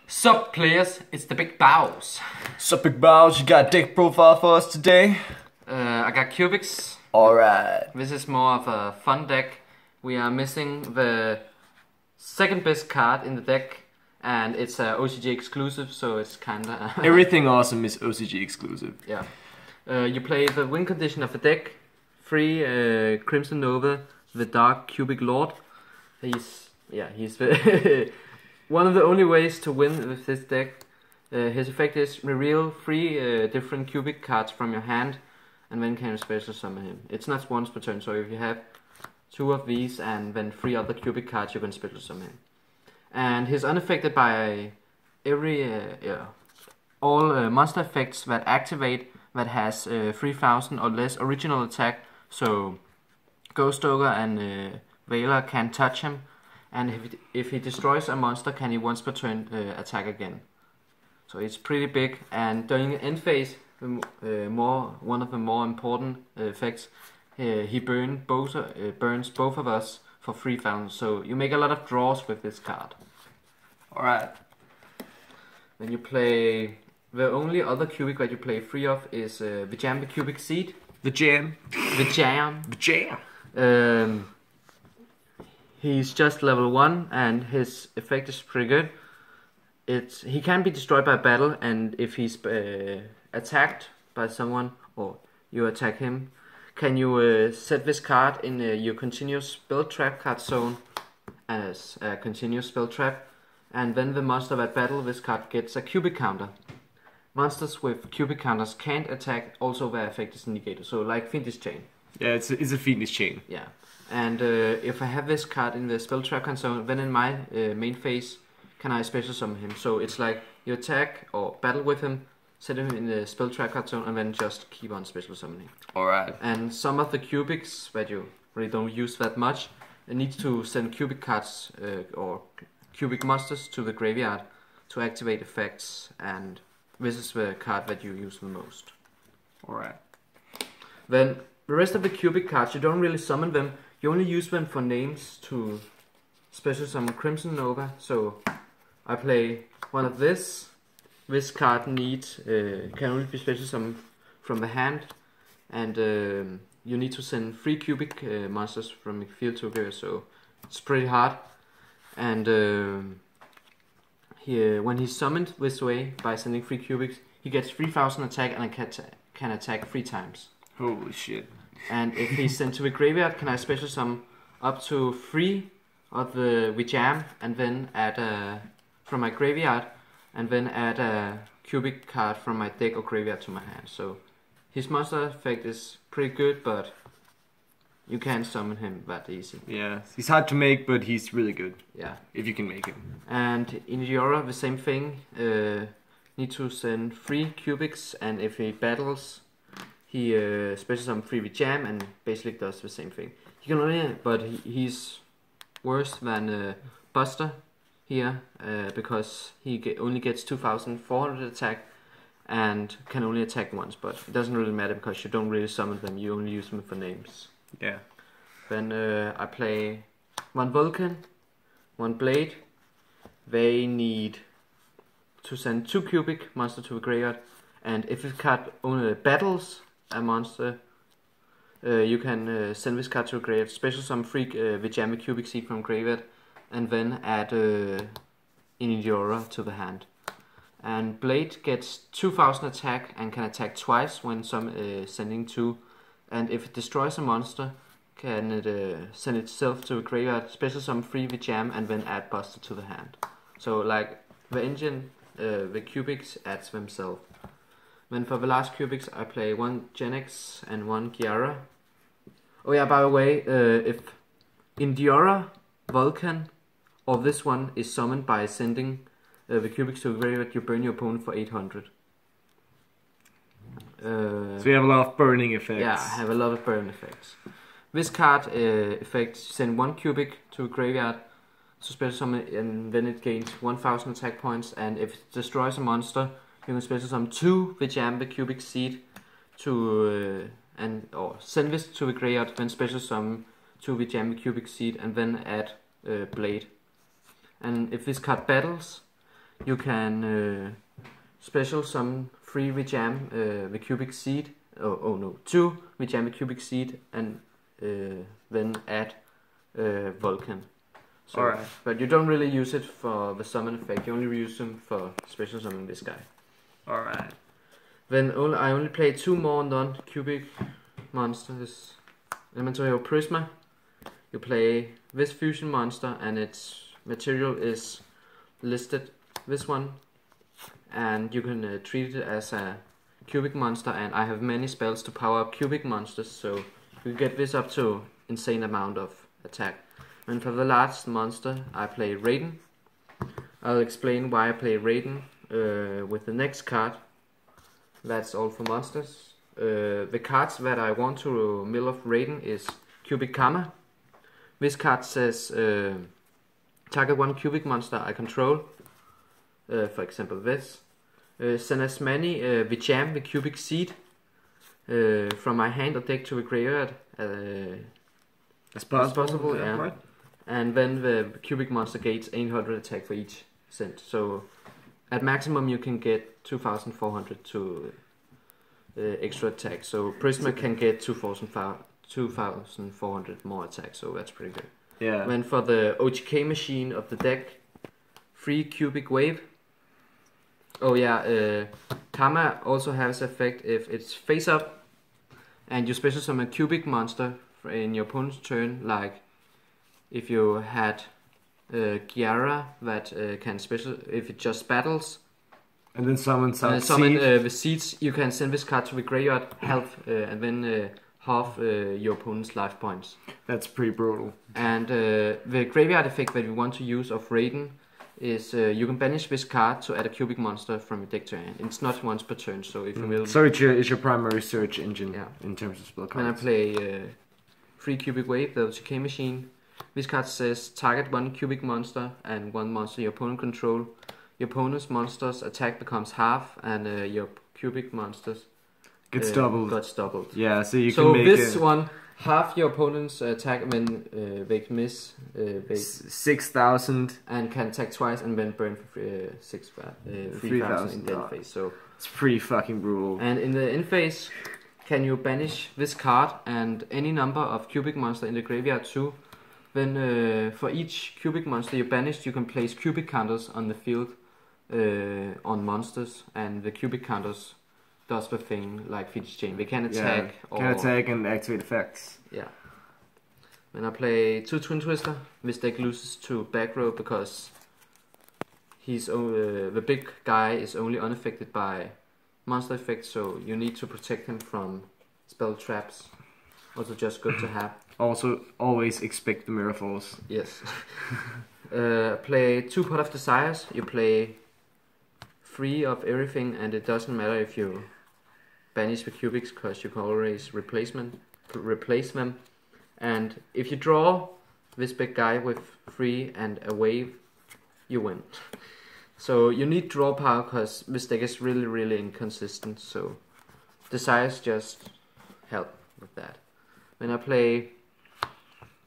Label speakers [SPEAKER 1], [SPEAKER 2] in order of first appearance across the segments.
[SPEAKER 1] Sup players, it's the Big Bows.
[SPEAKER 2] Sup Big Bows, you got a deck profile for us today?
[SPEAKER 1] I got Cubics.
[SPEAKER 2] Alright.
[SPEAKER 1] This is more of a fun deck. We are missing the second best card in the deck, and it's a OCG exclusive, so it's kinda...
[SPEAKER 2] Everything awesome is OCG exclusive.
[SPEAKER 1] Yeah. You play the win condition of the deck. 3 Crimson Nova, the Dark Cubic Lord. He's the one of the only ways to win with this deck. His effect is reveal 3 different cubic cards from your hand, and then can you special summon him. It's not once per turn, so if you have 2 of these and then 3 other cubic cards, you can special summon him. And he's unaffected by all monster effects that activate that has 3000 or less original attack. So Ghost Ogre and Veiler can touch him, and if he destroys a monster, can he once per turn attack again. So it's pretty big, and during the end phase, one of the more important effects, he burns both of us for 3000. So you make a lot of draws with this card.
[SPEAKER 2] Alright.
[SPEAKER 1] Then you play... The only other cubic that you play 3 of is Vijam the Cubic Seed.
[SPEAKER 2] The Jam.
[SPEAKER 1] He's just level 1 and his effect is pretty good. He can be destroyed by battle, and if he's attacked by someone or you attack him, can you set this card in your continuous spell trap card zone as a continuous spell trap, and then the monster that battle this card gets a cubic counter. Monsters with cubic counters can't attack, also their effect is negated, so like Fiendish Chain.
[SPEAKER 2] Yeah, it's a Fiendish Chain.
[SPEAKER 1] Yeah, and if I have this card in the spell trap zone, then in my main phase, can I special summon him? So it's like you attack or battle with him, set him in the spell trap card zone, and then just keep on special summoning.
[SPEAKER 2] Alright.
[SPEAKER 1] And some of the cubics that you really don't use that much, need to send cubic cards or cubic monsters to the graveyard to activate effects, and this is the card that you use the most.
[SPEAKER 2] Alright.
[SPEAKER 1] Then the rest of the cubic cards, you don't really summon them, you only use them for names to special summon Crimson Nova. So I play one of this. This card can only be special summoned from the hand, and you need to send 3 cubic monsters from the field to here, so it's pretty hard. And when he's summoned this way by sending 3 cubics, he gets 3000 attack and can attack 3 times.
[SPEAKER 2] Holy shit.
[SPEAKER 1] And if he's sent to the graveyard, can I special summon up to 3 of the Vijam, and then add from my graveyard, and then add a cubic card from my deck or graveyard to my hand. So his monster effect is pretty good, but you can't summon him that easy.
[SPEAKER 2] Yeah, he's hard to make, but he's really good.
[SPEAKER 1] Yeah.
[SPEAKER 2] If you can make him.
[SPEAKER 1] And in Yora, the same thing. Need to send 3 cubics, and if he battles, he special summons 3 Vijam and basically does the same thing. He can only, but he's worse than Buster here, because he only gets 2400 attack and can only attack once, but it doesn't really matter because you don't really summon them, you only use them for names.
[SPEAKER 2] Yeah.
[SPEAKER 1] Then I play 1 Vulcan, 1 Blade. They need to send 2 cubic monster to the graveyard, and if this card only battles a monster, you can send this card to a graveyard, special summon 3 Vijama Cubic Seed from graveyard, and then add Inidora to the hand. And Blade gets 2000 attack and can attack twice when sending 2, and if it destroys a monster, can it send itself to a graveyard, special summon 3 Vijam, and then add Buster to the hand. So like the engine, the cubics adds themselves. Then for the last cubics, I play 1 Genex and 1 Giara. Oh yeah, by the way, if Indiora, Vulcan, or this one is summoned by sending the cubics to the graveyard, you burn your opponent for 800.
[SPEAKER 2] So you have a lot of burning effects.
[SPEAKER 1] Yeah, I have a lot of burn effects. This card effect send 1 cubic to a graveyard, so special summon, and then it gains 1000 attack points, and if it destroys a monster, you can special summon 2 Vijam the Cubic Seed to or send this to the graveyard, then special summon 2 Vijam the Cubic Seed, and then add Blade. And if this card battles, you can special summon 3 Vijam the Cubic Seed. Oh no, 2 Vijam the Cubic Seed, and then add Vulcan. So,
[SPEAKER 2] Alright.
[SPEAKER 1] but you don't really use it for the summon effect. You only use them for special summoning this guy.
[SPEAKER 2] Alright.
[SPEAKER 1] Then I only play 2 more non-cubic monsters. Inventory of Prisma. You play this fusion monster, and its material is listed. This one, and you can treat it as a cubic monster. And I have many spells to power up cubic monsters, so you get this up to insane amount of attack. And for the last monster, I play Raiden. I'll explain why I play Raiden with the next card. That's all for monsters. The cards that I want to mill off Raiden is Cubic Karma. This card says target 1 cubic monster I control. For example this. Send as many Vijam the Cubic Seed from my hand or deck to the graveyard
[SPEAKER 2] As
[SPEAKER 1] possible, yeah.
[SPEAKER 2] Right.
[SPEAKER 1] And then the cubic monster gains 800 attack for each sent. So at maximum you can get 2400 to extra attack. So Prisma can get 2400 more attack, so that's pretty good.
[SPEAKER 2] Yeah.
[SPEAKER 1] Then for the OGK machine of the deck, 3 cubic wave. Oh yeah, Karma also has effect if it's face up and you special summon a cubic monster in your opponent's turn, like if you had Kiara that can special, if it just battles
[SPEAKER 2] And then summon some
[SPEAKER 1] summon
[SPEAKER 2] seed.
[SPEAKER 1] the seeds, you can send this card to the graveyard, health, and then half your opponent's life points.
[SPEAKER 2] That's pretty brutal.
[SPEAKER 1] And the graveyard effect that we want to use of Raiden is you can banish this card to add a cubic monster from your deck to hand. It's not once per turn, so if you will...
[SPEAKER 2] So it's your primary search engine,
[SPEAKER 1] Yeah.
[SPEAKER 2] in terms of spell
[SPEAKER 1] When I
[SPEAKER 2] cards.
[SPEAKER 1] play 3 cubic wave, the OTK machine, this card says target 1 cubic monster and 1 monster your opponent control. Your opponent's monster's attack becomes half, and your cubic monsters
[SPEAKER 2] Gets doubled.
[SPEAKER 1] Got doubled.
[SPEAKER 2] Yeah, so you
[SPEAKER 1] So
[SPEAKER 2] can make
[SPEAKER 1] this
[SPEAKER 2] it
[SPEAKER 1] one, half your opponent's attack when they miss, they
[SPEAKER 2] 6,000.
[SPEAKER 1] and can attack twice and then burn for 3,000 in the end phase. So,
[SPEAKER 2] It's pretty fucking brutal.
[SPEAKER 1] and in the end phase, can you banish this card and any number of cubic monster in the graveyard too? Then for each cubic monster you banished, you can place cubic counters on the field on monsters, and the cubic counters does the thing like Fidget Chain. They can attack or
[SPEAKER 2] Can attack and activate effects.
[SPEAKER 1] yeah. When I play 2 Twin Twister, this deck loses to back row because he's the big guy is only unaffected by monster effects, so you need to protect him from spell traps. Also just good to have.
[SPEAKER 2] Also, always expect the mirror force.
[SPEAKER 1] Yes. Play 2 Pot of Desires. You play 3 of everything, and it doesn't matter if you banish the cubics, because you can always replace them. And if you draw this big guy with 3 and a wave, you win. So you need draw power, because this deck is really, really inconsistent. So Desires just help with that. When I play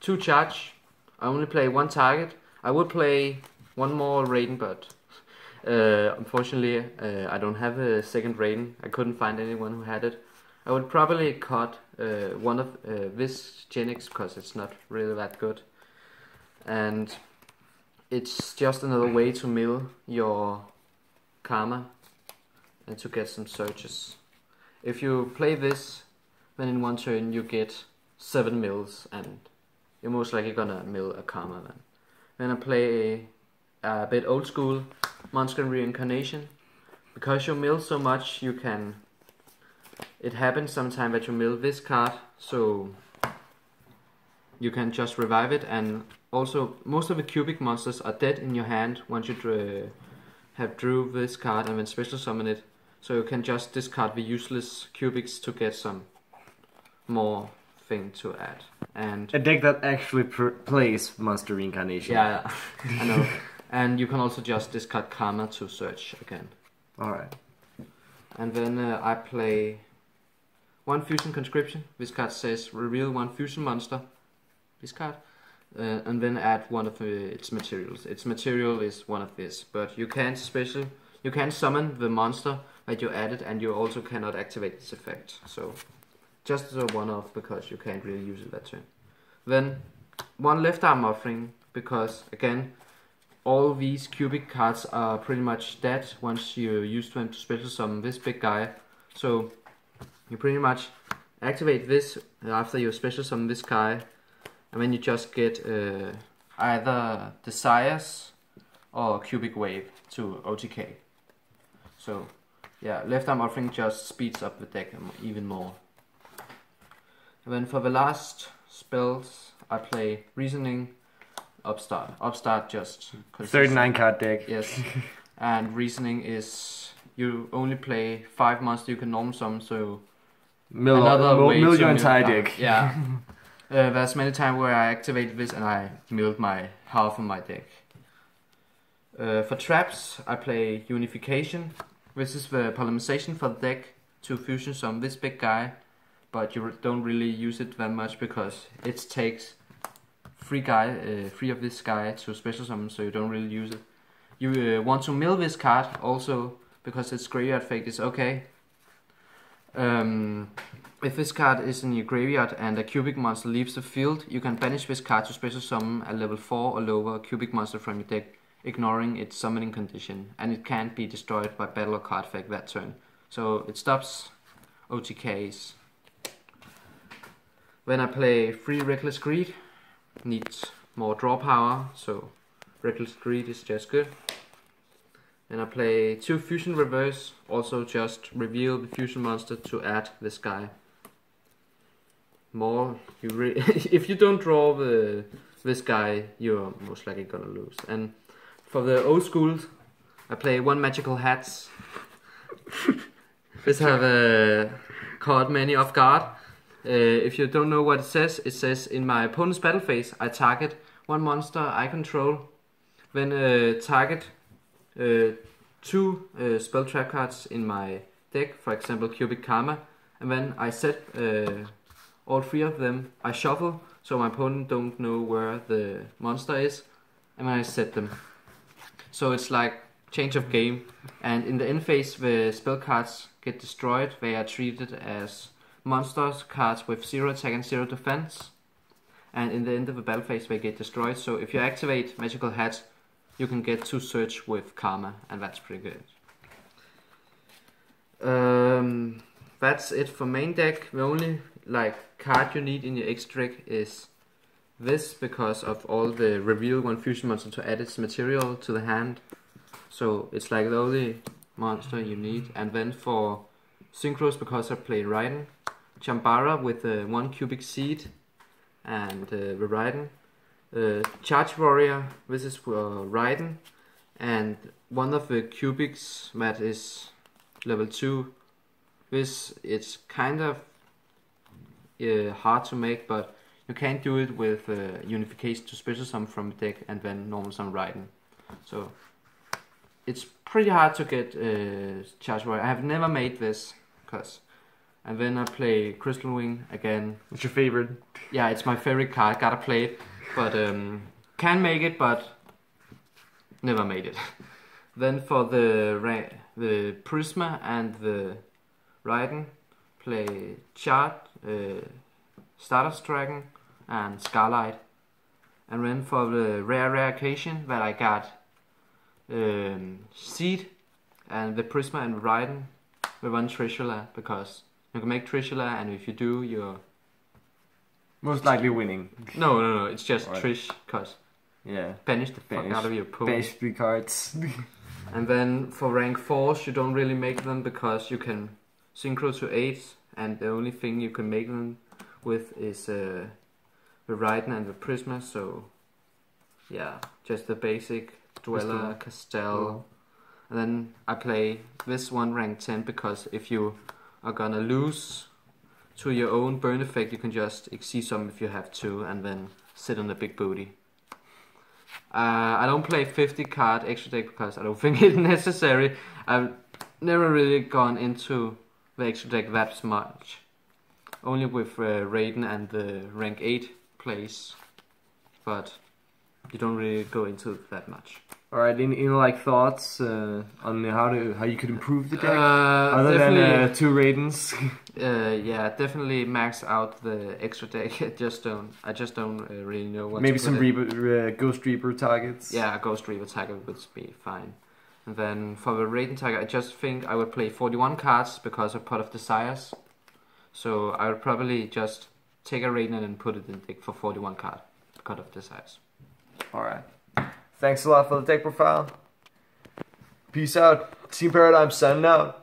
[SPEAKER 1] 2 Charge, I only play 1 target. I would play 1 more Raiden, but unfortunately I don't have a second Raiden. I couldn't find anyone who had it. I would probably cut one of this Genix because it's not really that good. And it's just another way to mill your Karma and to get some searches. If you play this, then in 1 turn you get 7 mills, and you're most likely gonna mill a Karma then. Then I play a bit old school Monster Reincarnation. Because you mill so much, you can... It happens sometimes that you mill this card, so you can just revive it, and also most of the cubic monsters are dead in your hand once you have drew this card and then special summon it. So you can just discard the useless cubics to get some more thing to add. And
[SPEAKER 2] A deck that actually plays Monster Reincarnation.
[SPEAKER 1] yeah, I know. And you can also just discard Karma to search again.
[SPEAKER 2] Alright.
[SPEAKER 1] And then I play 1 Fusion Conscription. This card says reveal 1 fusion monster. This card. and then add one of its materials. Its material is one of this, but you can't summon the monster that you added, and you also cannot activate its effect. So just a one-off because you can't really use it that turn. Then one left arm offering, because again all these cubic cards are pretty much dead once you use them to special summon this big guy. So you pretty much activate this after you special summon this guy, and then you just get either Desires or Cubic Wave to OTK. So yeah, left arm offering just speeds up the deck even more. And then for the last spells, I play Reasoning, Upstart. Upstart just
[SPEAKER 2] 39 card deck.
[SPEAKER 1] Yes, and Reasoning is you only play 5 monsters you can normal summon, so
[SPEAKER 2] Mill your entire deck.
[SPEAKER 1] Yeah. There's many times where I activate this and I milled my half of my deck. For traps, I play Unification. This is the polymerization for the deck to fusion summon this big guy, but you don't really use it that much because it takes 3 of this guy to special summon, so you don't really use it. You want to mill this card also because its graveyard effect is okay. If this card is in your graveyard and a cubic monster leaves the field, you can banish this card to special summon a level 4 or lower cubic monster from your deck, ignoring its summoning condition, and it can't be destroyed by battle or card effect that turn. So it stops OTKs. When I play 3 Reckless Greed, needs more draw power, so Reckless Greed is just good. And I play 2 Fusion Reverse, also just reveal the fusion monster to add this guy. More, if you don't draw this guy, you're most likely gonna lose. And for the old school, I play 1 Magical Hats. This have caught many off guard. If you don't know what it says in my opponent's battle phase, I target 1 monster I control, then target 2 spell trap cards in my deck, for example Cubic Karma, and then I set all 3 of them. I shuffle so my opponent don't know where the monster is, and then I set them. So it's like change of game, and in the end phase the spell cards get destroyed. They are treated as monsters cards with 0 attack and 0 defense, and in the end of the battle phase they get destroyed. So if you activate Magical Hat, you can get 2 search with Karma, and that's pretty good. That's it for main deck. The only card you need in your extra deck is this, because of all the reveal 1 fusion monster to add its material to the hand. So it's like the only monster you need. And then for synchros, because I play Raiden, Chambara with 1 Cubic Seed and the Raiden. Charge Warrior, this is for Raiden, and one of the cubics that is level 2. This it's kind of hard to make, but you can't do it with Unification to special summon from the deck and then normal summon Raiden. So it's pretty hard to get Charge Warrior. I have never made this, and then I play Crystal Wing again.
[SPEAKER 2] What's your favorite?
[SPEAKER 1] Yeah, it's my favorite card. Gotta play it, but can make it, but never made it. Then for the Prisma and the Raiden, play Chart, Stardust Dragon, and Scarlight. And then for the rare occasion that I got Seed and the Prisma and Raiden, we run Trishula, because you can make Trishula, and if you do, you're
[SPEAKER 2] most likely winning.
[SPEAKER 1] No, it's just
[SPEAKER 2] right.
[SPEAKER 1] Trish, cause banish the fuck out of your opponent.
[SPEAKER 2] Banish 3 cards.
[SPEAKER 1] And then for rank 4s, you don't really make them because you can synchro to 8, and the only thing you can make them with is the Raiden and the Prisma. So yeah, just the basic Dweller, Castell. And then I play this one rank 10 because if you are gonna lose to your own burn effect, you can just exceed some if you have to, and then sit on the big booty. I don't play 50 card extra deck because I don't think it's necessary. I've never really gone into the extra deck that much. Only with Raiden and the rank 8 plays but you don't really go into it that much.
[SPEAKER 2] Alright, any like thoughts on how you could improve the deck other than 2 Raidens?
[SPEAKER 1] Yeah, definitely max out the extra deck. I just don't really know what.
[SPEAKER 2] Maybe
[SPEAKER 1] to
[SPEAKER 2] some
[SPEAKER 1] put
[SPEAKER 2] Ghost Reaper targets.
[SPEAKER 1] Yeah, Ghost Reaper target would be fine. And then for the Raiden target, I just think I would play 41 cards because of Pot of Desires. So I would probably just take a Raiden and put it in deck for 41 card Pot of Desires.
[SPEAKER 2] Alright. Thanks a lot for the deck profile. Peace out. Team Paradigm signing out.